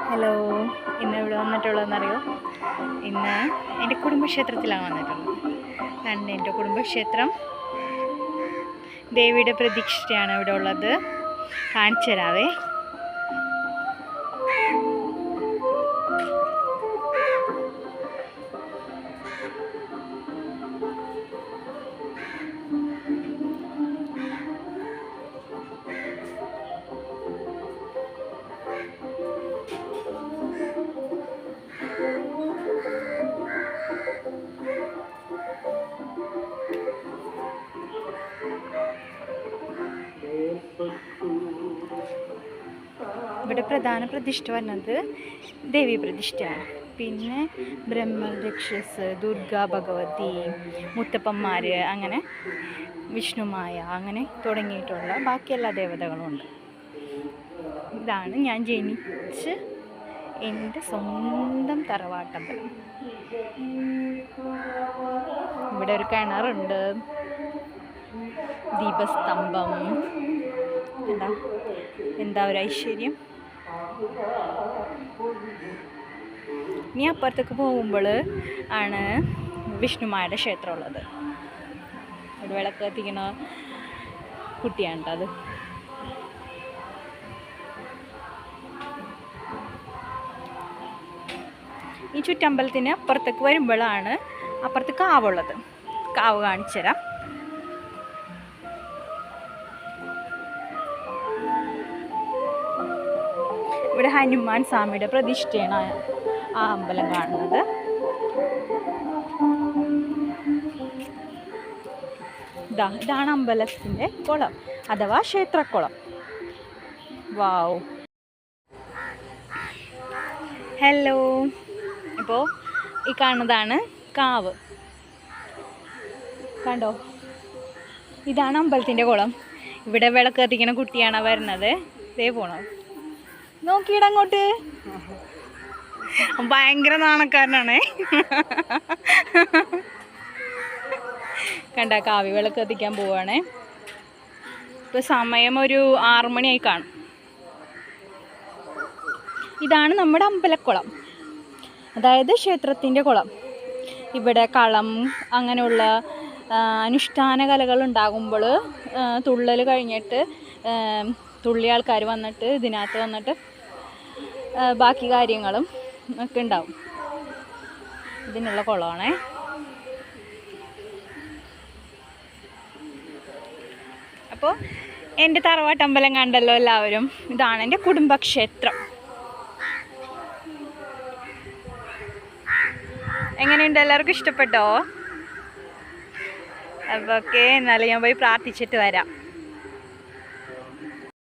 Hello, ഇന്ന് ഇവിടെ വന്നിട്ടുള്ളതെന്നറിയോ? ഇന്ന് എൻ്റെ കുടുംബക്ഷേത്രത്തിലാണ് വന്നിട്ടുള്ളത്. കാരണം എൻ്റെ കുടുംബക്ഷേത്രം ദേവിയുടെ പ്രതിഷ്ഠയാണ് ഇവിടെ ഉള്ളത്. കാണിച്ചു തരാവേ. ഇവിടെ പ്രധാന പ്രതിഷ്ഠ വരുന്നത് ദേവി പ്രതിഷ്ഠയാണ്. പിന്നെ ബ്രഹ്മരക്ഷസ്, ദുർഗാ ഭഗവതി, മുത്തപ്പന്മാർ, അങ്ങനെ വിഷ്ണുമായ, അങ്ങനെ തുടങ്ങിയിട്ടുള്ള ബാക്കി എല്ലാ ദേവതകളും ഉണ്ട്. ഇതാണ് ഞാൻ ജനിച്ച് എൻ്റെ സ്വന്തം തറവാട്ടമ്പലം. ഇവിടെ ഒരു കിണറുണ്ട്, ദീപസ്തംഭം. എന്താ ഒരു ഐശ്വര്യം. ഇനി അപ്പുറത്തേക്ക് പോകുമ്പോൾ ആണ് വിഷ്ണുമായുടെ ക്ഷേത്രം ഉള്ളത്. ഒരു വിളക്ക് കത്തിക്കണ കുട്ടിയാണ് അത്. ഈ ചുറ്റമ്പലത്തിന് അപ്പുറത്തേക്ക് വരുമ്പോഴാണ് അപ്പുറത്ത് കാവുള്ളത്. കാവ് കാണിച്ചു തരാം. ഇവിടെ ഹനുമാൻ സ്വാമിയുടെ പ്രതിഷ്ഠയാണ് ആ അമ്പലം കാണുന്നത്. ഇതാണ് അമ്പലത്തിൻ്റെ കുളം അഥവാ ക്ഷേത്രക്കുളം. വാവ്. ഹലോ, ഇപ്പോൾ ഈ കാണുന്നതാണ് കാവ്. കണ്ടോ, ഇതാണ് അമ്പലത്തിൻ്റെ കുളം. ഇവിടെ വിളക്ക് കത്തിക്കുന്ന കുട്ടിയാണ് വരുന്നത്. ഇതേ പോണോ, നോക്കിയിടങ്ങോട്ട്. ഭയങ്കര നാണക്കാരനാണേ. കണ്ട, കാവ്യ വിളക്ക് കത്തിക്കാൻ പോവാണേ. ഇപ്പോൾ സമയം ഒരു 6 മണിയായി കാണും. ഇതാണ് നമ്മുടെ അമ്പലക്കുളം, അതായത് ക്ഷേത്രത്തിൻ്റെ കുളം. ഇവിടെ കളം അങ്ങനെയുള്ള അനുഷ്ഠാന കലകൾ ഉണ്ടാകുമ്പോൾ തുള്ളൽ കഴിഞ്ഞിട്ട് തുള്ളി ആൾക്കാർ വന്നിട്ട് ഇതിനകത്ത് വന്നിട്ട് ബാക്കി കാര്യങ്ങളും ഒക്കെ ഉണ്ടാവും. ഇതിനുള്ള കുളമാണേ. അപ്പോൾ എൻ്റെ തറവാട്ടമ്പലം കണ്ടല്ലോ എല്ലാവരും. ഇതാണ് എൻ്റെ കുടുംബക്ഷേത്രം. എങ്ങനെയുണ്ട്? എല്ലാവർക്കും ഇഷ്ടപ്പെട്ടോ? അപ്പോൾ ഓക്കെ, എന്നാലും ഞാൻ പോയി പ്രാർത്ഥിച്ചിട്ട് വരാം.